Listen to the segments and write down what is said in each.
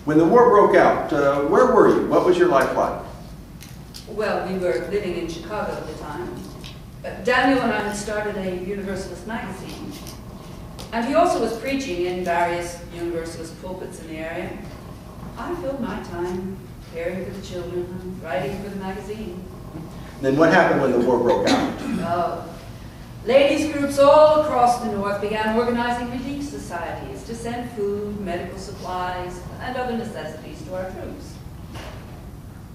When the war broke out, where were you? What was your life like? Well, we were living in Chicago at the time. Daniel and I had started a Universalist magazine. And he also was preaching in various Universalist pulpits in the area. I filled my time caring for the children and writing for the magazine. Then what happened when the war broke out? Oh, ladies groups all across the North began organizing relief societies to send food, medical supplies, and other necessities to our troops.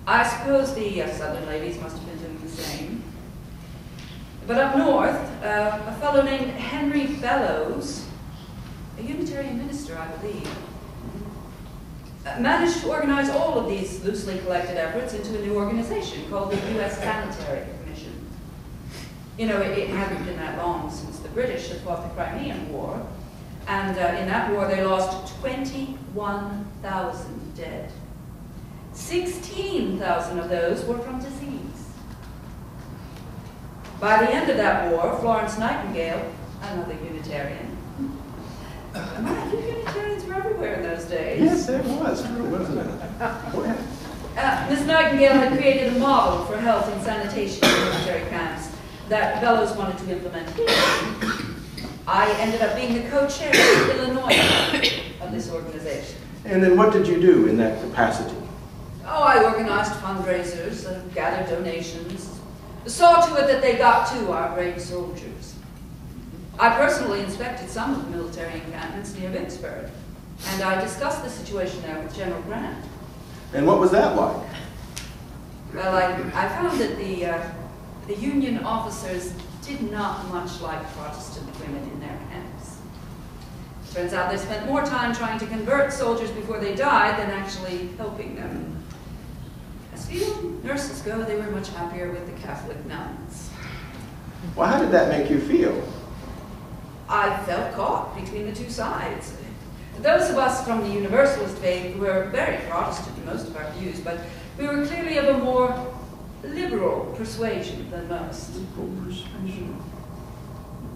I suppose the Southern ladies must have been doing the same. But up north, a fellow named Henry Bellows, a Unitarian minister, I believe, managed to organize all of these loosely collected efforts into a new organization called the U.S. Sanitary Commission. You know, it hadn't been that long since the British had fought the Crimean War, and in that war they lost 21,000 dead. 16,000 of those were from disease. By the end of that war, Florence Nightingale, another Unitarian, Unitarians were everywhere in those days. Yes, it was true, wasn't it? Miss Nightingale had created a model for health and sanitation in military camps that Bellows wanted to implement here. I ended up being the co-chair of the Illinois of this organization. And then what did you do in that capacity? Oh, I organized fundraisers, gathered donations, saw to it that they got to our brave soldiers. I personally inspected some of the military encampments near Vicksburg, and I discussed the situation there with General Grant. And what was that like? Well, I found that the Union officers did not much like Protestant women in their camps. Turns out they spent more time trying to convert soldiers before they died than actually helping them. As few nurses go, they were much happier with the Catholic nuns. Well, how did that make you feel? I felt caught between the two sides. Those of us from the Universalist faith were very Protestant in most of our views, but we were clearly of a more liberal persuasion than most. Liberal persuasion.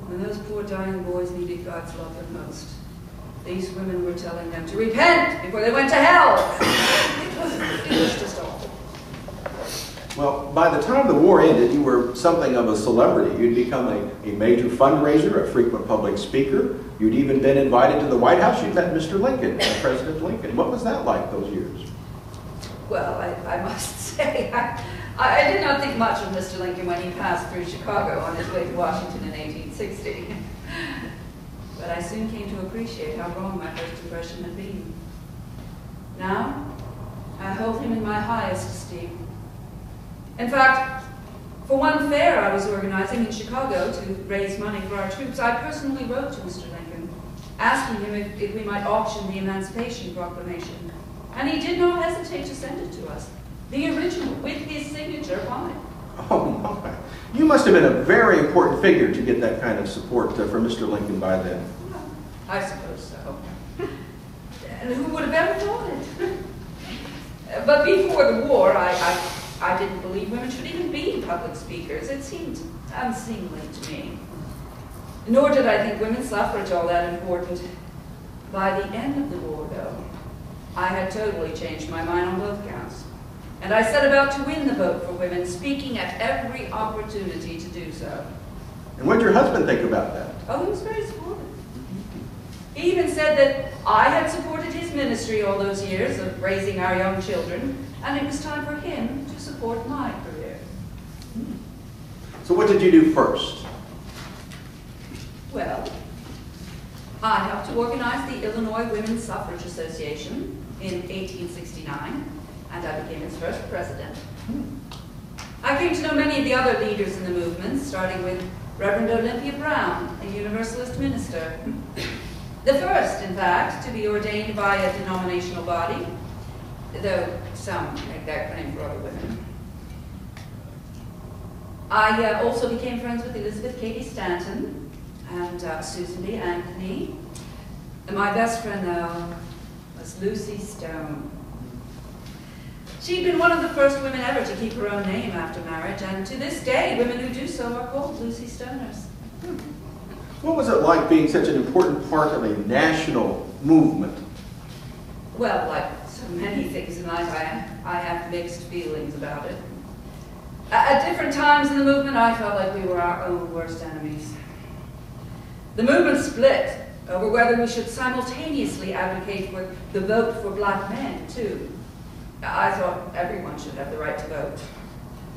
When those poor dying boys needed God's love the most, these women were telling them to repent before they went to hell. It was just awful. Well, by the time the war ended, you were something of a celebrity. You'd become a major fundraiser, a frequent public speaker. You'd even been invited to the White House. You'd met Mr. Lincoln, President Lincoln. What was that like those years? Well, I must say, I did not think much of Mr. Lincoln when he passed through Chicago on his way to Washington in 1860. But I soon came to appreciate how wrong my first impression had been. Now, I hold him in my highest esteem. In fact, for one fair I was organizing in Chicago to raise money for our troops, I personally wrote to Mr. Lincoln, asking him if we might auction the Emancipation Proclamation. And he did not hesitate to send it to us, the original, with his signature on it. Oh my. You must have been a very important figure to get that kind of support from Mr. Lincoln by then. Well, I suppose so. And who would have ever thought it? But before the war, I didn't believe women should even be public speakers. It seemed unseemly to me. Nor did I think women's suffrage all that important. By the end of the war, though, I had totally changed my mind on both counts. And I set about to win the vote for women, speaking at every opportunity to do so. And what did your husband think about that? Oh, he was very supportive. He even said that I had supported his ministry all those years of raising our young children, and it was time for him to support my career. So what did you do first? Well, I helped to organize the Illinois Women's Suffrage Association in 1869, and I became its first president. I came to know many of the other leaders in the movement, starting with Reverend Olympia Brown, a Universalist minister. The first, in fact, to be ordained by a denominational body, though some make that claim for other women. I also became friends with Elizabeth Cady Stanton and Susan B. Anthony. And my best friend, though, was Lucy Stone. She'd been one of the first women ever to keep her own name after marriage, and to this day, women who do so are called Lucy Stoners. What was it like being such an important part of a national movement? Well, like so many things in life, I have mixed feelings about it. At different times in the movement, I felt like we were our own worst enemies. The movement split over whether we should simultaneously advocate for the vote for black men, too. I thought everyone should have the right to vote.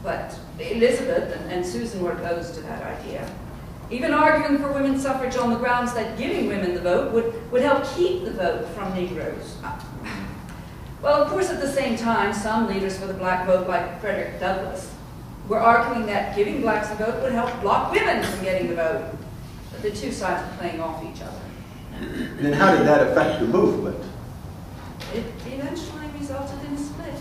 But Elizabeth and Susan were opposed to that idea, even arguing for women's suffrage on the grounds that giving women the vote would help keep the vote from Negroes. Well, of course, at the same time, some leaders for the black vote, like Frederick Douglass, were arguing that giving blacks the vote would help block women from getting the vote. But the two sides were playing off each other. And then how did that affect the movement? It eventually resulted in a split.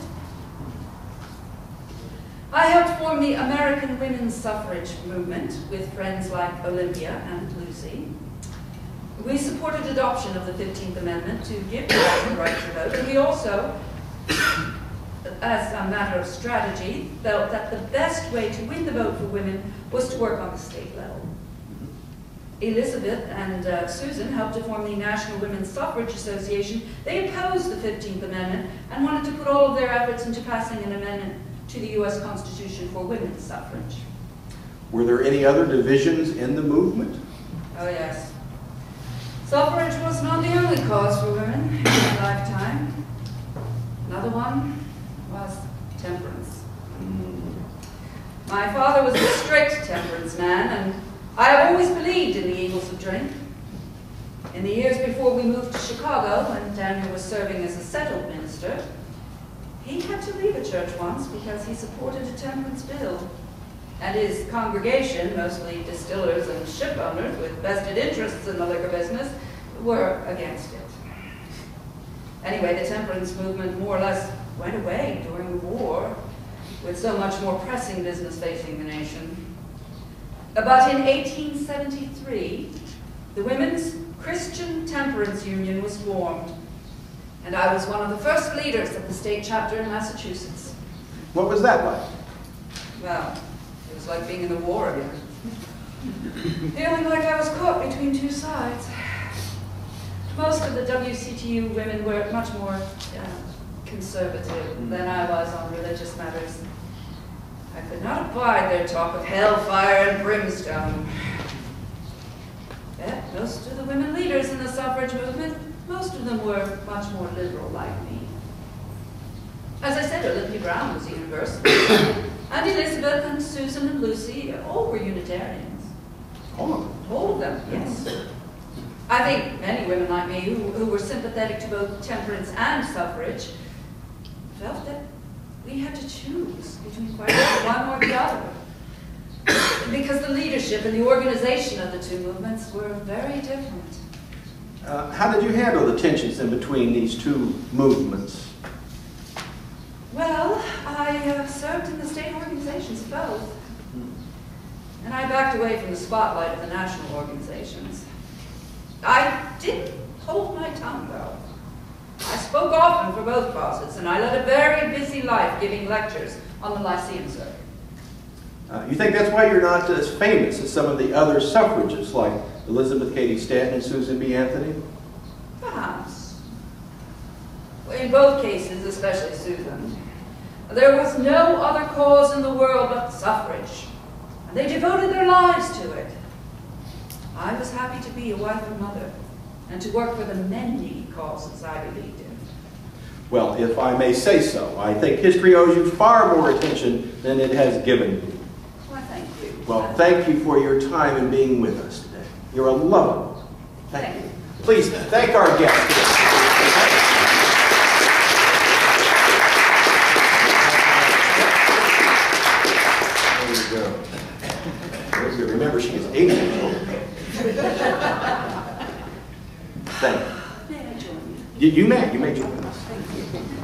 I helped form the American women's suffrage movement with friends like Olympia and Lucy. We supported adoption of the 15th Amendment to give blacks the right to vote, and we also, as a matter of strategy, felt that the best way to win the vote for women was to work on the state level. Elizabeth and Susan helped to form the National Women's Suffrage Association. They opposed the 15th Amendment and wanted to put all of their efforts into passing an amendment to the U.S. Constitution for women's suffrage. Were there any other divisions in the movement? Oh, yes. Suffrage was not the only cause for women in my lifetime. Another one was temperance. My father was a strict temperance man, and I have always believed in the evils of drink. In the years before we moved to Chicago, when Daniel was serving as a settled minister, he had to leave a church once because he supported a temperance bill. And his congregation, mostly distillers and ship owners with vested interests in the liquor business, were against it. Anyway, the temperance movement more or less went away during the war, with so much more pressing business facing the nation. But in 1873, the Women's Christian Temperance Union was formed, and I was one of the first leaders of the state chapter in Massachusetts. What was that like? Well, it was like being in the war again. Feeling like I was caught between two sides. Most of the WCTU women were much more conservative than I was on religious matters. I could not abide their talk of hellfire and brimstone. Yet most of the women leaders in the suffrage movement, most of them were much more liberal like me. As I said, Olympia Brown was a Universalist, and Elizabeth and Susan and Lucy all were Unitarians. All of them? All of them, yes. I think many women like me who were sympathetic to both temperance and suffrage felt that we had to choose between one or the other. Because the leadership and the organization of the two movements were very different. How did you handle the tensions in between these two movements? Well, I served in the state organizations of both. And I backed away from the spotlight of the national organizations. I didn't hold my tongue, though. I spoke often for both causes, and I led a very busy life giving lectures on the Lyceum circuit. You think that's why you're not as famous as some of the other suffragists like Elizabeth Cady Stanton and Susan B. Anthony? Perhaps. In both cases, especially Susan, there was no other cause in the world but suffrage, and they devoted their lives to it. I was happy to be a wife and mother, and to work for the many causes I believed in. Well, if I may say so, I think history owes you far more attention than it has given you. Well, thank you. Well, thank you for your time and being with us today. You're a lovely. Thank you. Please thank our guests today. There you go. Very good. Remember, she is 80 years old. Thank you. May I join you? You may join us. Thank you.